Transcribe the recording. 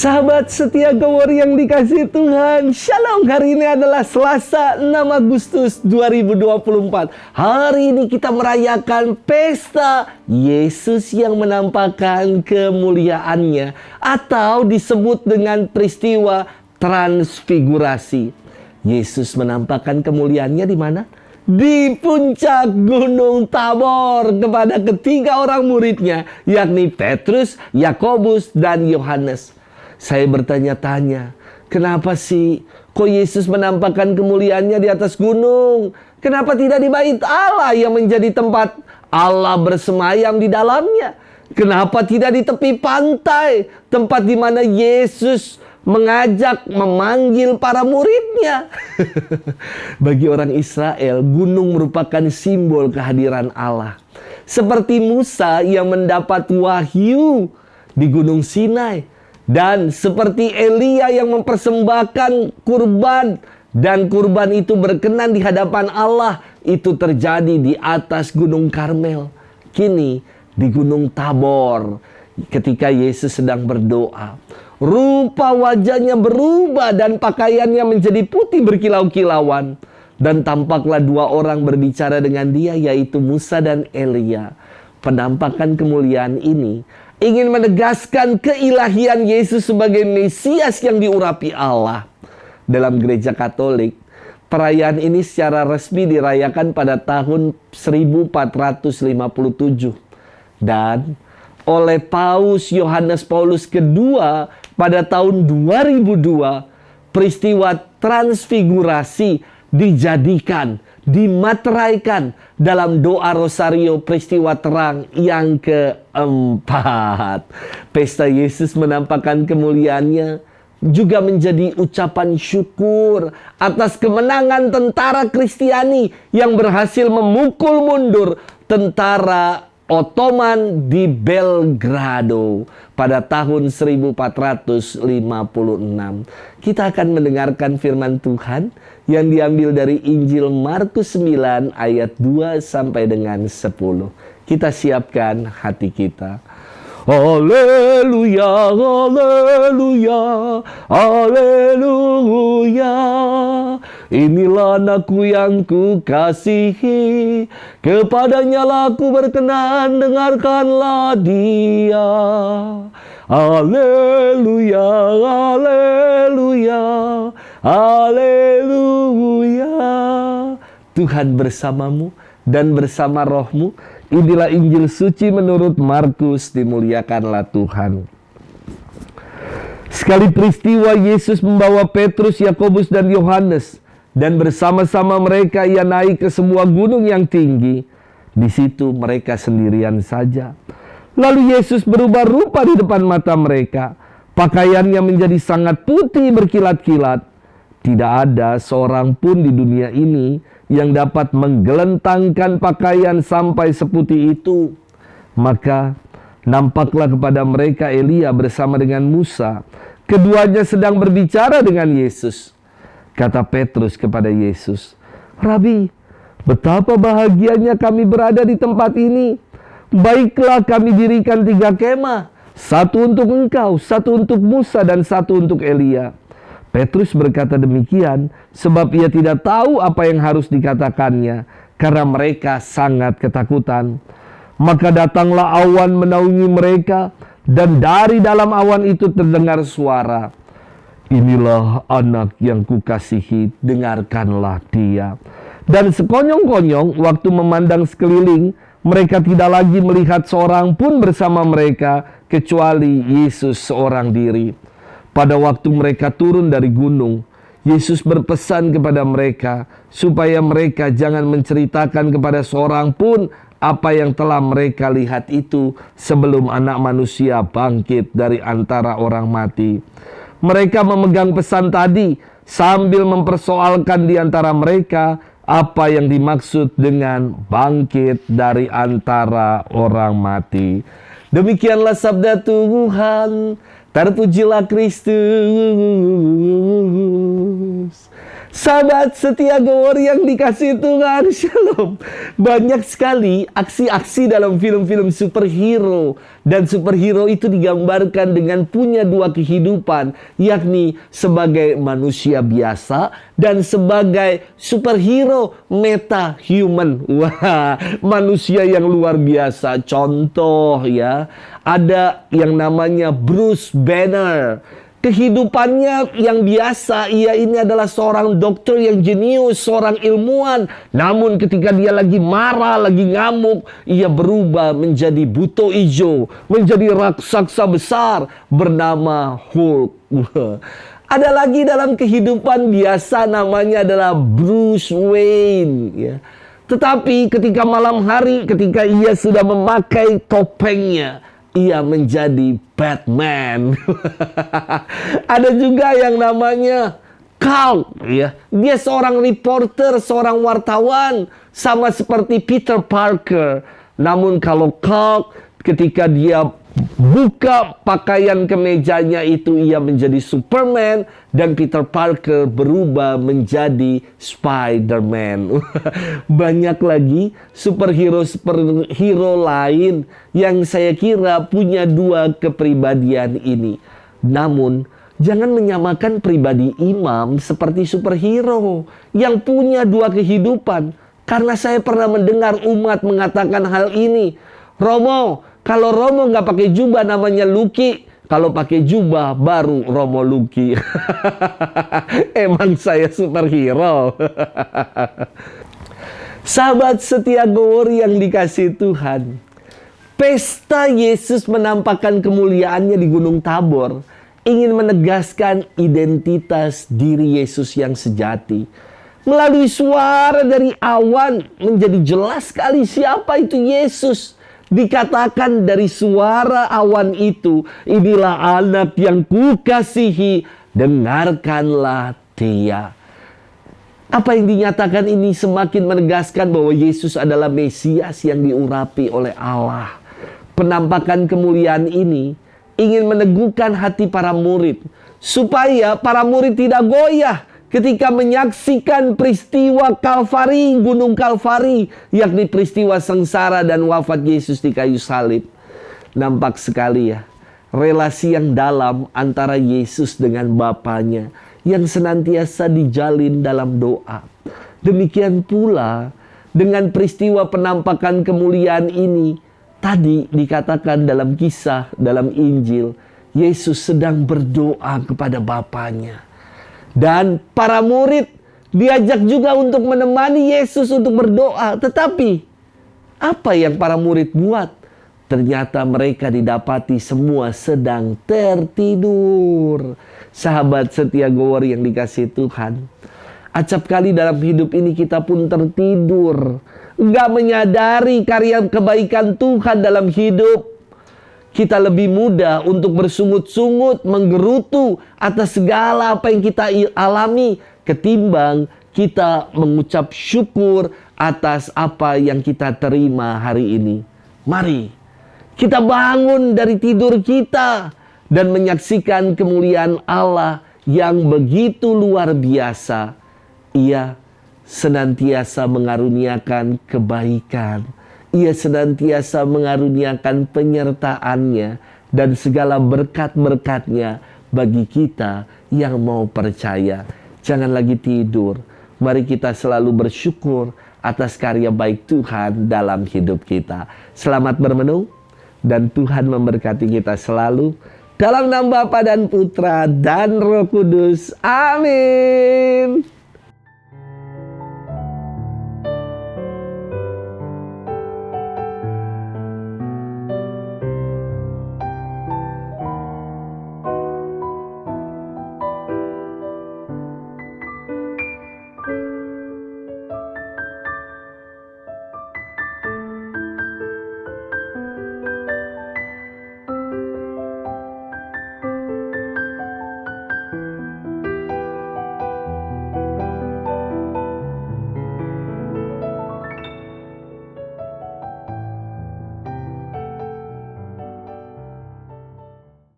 Sahabat setia Gowor yang dikasihi Tuhan, Shalom. Hari ini adalah Selasa 6 Agustus 2024. Hari ini kita merayakan pesta Yesus yang menampakkan kemuliaannya, atau disebut dengan peristiwa transfigurasi. Yesus menampakkan kemuliaannya di mana? Di puncak Gunung Tabor kepada ketiga orang muridnya, yakni Petrus, Yakobus, dan Yohanes. Saya bertanya-tanya, kenapa sih kok Yesus menampakkan kemuliaannya di atas gunung? Kenapa tidak di bait Allah yang menjadi tempat Allah bersemayam di dalamnya? Kenapa tidak di tepi pantai, tempat di mana Yesus mengajak, memanggil para muridnya? Bagi orang Israel, gunung merupakan simbol kehadiran Allah. Seperti Musa yang mendapat wahyu di Gunung Sinai. Dan seperti Elia yang mempersembahkan kurban, dan kurban itu berkenan di hadapan Allah, itu terjadi di atas Gunung Karmel. Kini di Gunung Tabor, ketika Yesus sedang berdoa, rupa wajahnya berubah dan pakaiannya menjadi putih berkilau-kilauan. Dan tampaklah dua orang berbicara dengan dia, yaitu Musa dan Elia. Penampakan kemuliaan ini ingin menegaskan keilahian Yesus sebagai Mesias yang diurapi Allah. Dalam gereja Katolik, perayaan ini secara resmi dirayakan pada tahun 1457. Dan oleh Paus Yohanes Paulus II pada tahun 2002, peristiwa transfigurasi dijadikan, dimateraikan dalam doa Rosario peristiwa terang yang keempat. Pesta Yesus menampakkan kemuliaannya juga menjadi ucapan syukur atas kemenangan tentara Kristiani yang berhasil memukul mundur tentara Ottoman di Belgrado pada tahun 1456. Kita akan mendengarkan firman Tuhan yang diambil dari Injil Markus 9 ayat 2 sampai dengan 10. Kita siapkan hati kita. Haleluya, haleluya, haleluya. Inilah anakku yang kukasihi, kepadanya lah aku berkenan, dengarkanlah dia. Haleluya, haleluya, haleluya. Tuhan bersamamu dan bersama rohmu. Inilah Injil suci menurut Markus, dimuliakanlah Tuhan. Sekali peristiwa Yesus membawa Petrus, Yakobus, dan Yohanes, dan bersama-sama mereka ia naik ke sebuah gunung yang tinggi. Di situ mereka sendirian saja. Lalu Yesus berubah rupa di depan mata mereka. Pakaiannya menjadi sangat putih berkilat-kilat. Tidak ada seorang pun di dunia ini yang dapat menggelentangkan pakaian sampai seputih itu. Maka nampaklah kepada mereka Elia bersama dengan Musa. Keduanya sedang berbicara dengan Yesus. Kata Petrus kepada Yesus, "Rabi, betapa bahagianya kami berada di tempat ini. Baiklah kami dirikan 3 kemah. Satu untuk engkau, satu untuk Musa, dan satu untuk Elia." Petrus berkata demikian sebab ia tidak tahu apa yang harus dikatakannya, karena mereka sangat ketakutan. Maka datanglah awan menaungi mereka, dan dari dalam awan itu terdengar suara, "Inilah anak yang kukasihi, dengarkanlah dia." Dan sekonyong-konyong waktu memandang sekeliling, mereka tidak lagi melihat seorang pun bersama mereka, kecuali Yesus seorang diri. Pada waktu mereka turun dari gunung, Yesus berpesan kepada mereka supaya mereka jangan menceritakan kepada seorang pun apa yang telah mereka lihat itu sebelum Anak Manusia bangkit dari antara orang mati. Mereka memegang pesan tadi sambil mempersoalkan di antara mereka apa yang dimaksud dengan bangkit dari antara orang mati. Demikianlah sabda Tuhan. Terpujilah Kristus. Sahabat setia Gowor yang dikasih Tuhan, Shalom. Banyak sekali aksi-aksi dalam film-film superhero. Dan superhero itu digambarkan dengan punya dua kehidupan, yakni sebagai manusia biasa dan sebagai superhero meta-human. Wah, manusia yang luar biasa. Contoh ya, ada yang namanya Bruce Banner. Kehidupannya yang biasa, ia ini adalah seorang dokter yang jenius, seorang ilmuwan. Namun ketika dia lagi marah, lagi ngamuk, ia berubah menjadi buto ijo, menjadi raksasa besar bernama Hulk. Ada lagi dalam kehidupan biasa namanya adalah Bruce Wayne. Ya. Tetapi ketika malam hari, ketika ia sudah memakai topengnya, ia menjadi Batman. Ada juga yang namanya Carl, ya. Dia seorang reporter, seorang wartawan, sama seperti Peter Parker. Namun kalau Carl, ketika dia buka pakaian kemejanya itu, ia menjadi Superman, dan Peter Parker berubah menjadi Spider-Man. Banyak lagi superhero lain yang saya kira punya dua kepribadian ini. Namun jangan menyamakan pribadi imam seperti superhero yang punya dua kehidupan. Karena saya pernah mendengar umat mengatakan hal ini. Romo, kalau Romo nggak pakai jubah namanya Lucky. Kalau pakai jubah baru Romo Lucky. Emang saya superhero. Sahabat setia Gowor yang dikasih Tuhan. Pesta Yesus menampakkan kemuliaannya di Gunung Tabor. Ingin menegaskan identitas diri Yesus yang sejati. Melalui suara dari awan menjadi jelas sekali siapa itu Yesus. Dikatakan dari suara awan itu, inilah anak yang kukasihi, dengarkanlah dia. Apa yang dinyatakan ini semakin menegaskan bahwa Yesus adalah Mesias yang diurapi oleh Allah. Penampakan kemuliaan ini ingin meneguhkan hati para murid, supaya para murid tidak goyah ketika menyaksikan peristiwa Kalvari, Gunung Kalvari, yakni peristiwa sengsara dan wafat Yesus di kayu salib. Nampak sekali ya, relasi yang dalam antara Yesus dengan Bapanya yang senantiasa dijalin dalam doa. Demikian pula dengan peristiwa penampakan kemuliaan ini, tadi dikatakan dalam kisah, dalam Injil, Yesus sedang berdoa kepada Bapanya. Dan para murid diajak juga untuk menemani Yesus untuk berdoa. Tetapi apa yang para murid buat? Ternyata mereka didapati semua sedang tertidur. Sahabat setia Gowor yang dikasih Tuhan, acap kali dalam hidup ini kita pun tertidur, nggak menyadari karya kebaikan Tuhan dalam hidup. Kita lebih mudah untuk bersungut-sungut, menggerutu atas segala apa yang kita alami, ketimbang kita mengucap syukur atas apa yang kita terima hari ini. Mari kita bangun dari tidur kita dan menyaksikan kemuliaan Allah yang begitu luar biasa. Ia senantiasa mengaruniakan kebaikan. Ia senantiasa mengaruniakan penyertaannya dan segala berkat-berkatnya bagi kita yang mau percaya. Jangan lagi tidur. Mari kita selalu bersyukur atas karya baik Tuhan dalam hidup kita. Selamat bermenung dan Tuhan memberkati kita selalu. Dalam nama Bapa dan Putra dan Roh Kudus. Amin.